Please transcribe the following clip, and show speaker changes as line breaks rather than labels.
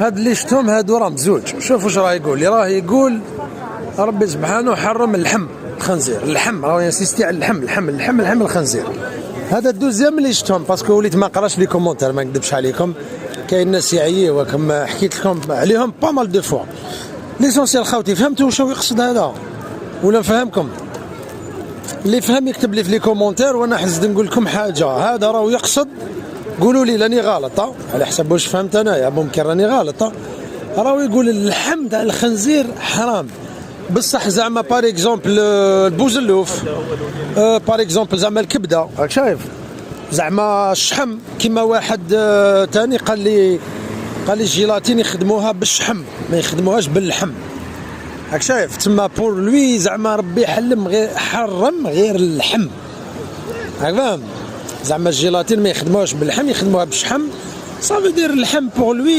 هاد اللي شفتهم هادو راهم بزوج. شوف واش راه يقول لي، راه يقول ربي سبحانه حرم اللحم الخنزير، اللحم راه ينسيستي على اللحم الخنزير. هذا الدوزيام اللي شفتهم باسكو وليت ما نقراش لي كومونتير، ما نكذبش عليكم، كاين ناس يعييوا وكما حكيت لكم عليهم با مال دو فوا. ليسونسيال خاوتي فهمتوا واش هو يقصد هذا ولا نفهمكم؟ اللي فهم يكتب لي في لي كومونتير وانا حزت نقول لكم حاجه. هذا راه يقصد، قولوا لي راني غلطه على حسب واش فهمت انايا، ممكن راني غلطه. راه يقول اللحم تاع الخنزير حرام بصح، زعما بار اكزومبل البوزلوف، بار اكزومبل زعما الكبده، راك شايف، زعما الشحم كيما واحد تاني قال لي الجيلاتين يخدموها بالشحم ما يخدموهاش باللحم، راك شايف. تما بور لوي زعما ربي حرم غير اللحم، راك فاهم، زعما الجيلاتين ما يخدموهاش باللحم يخدموها بالشحم، صافي دير اللحم بور لوي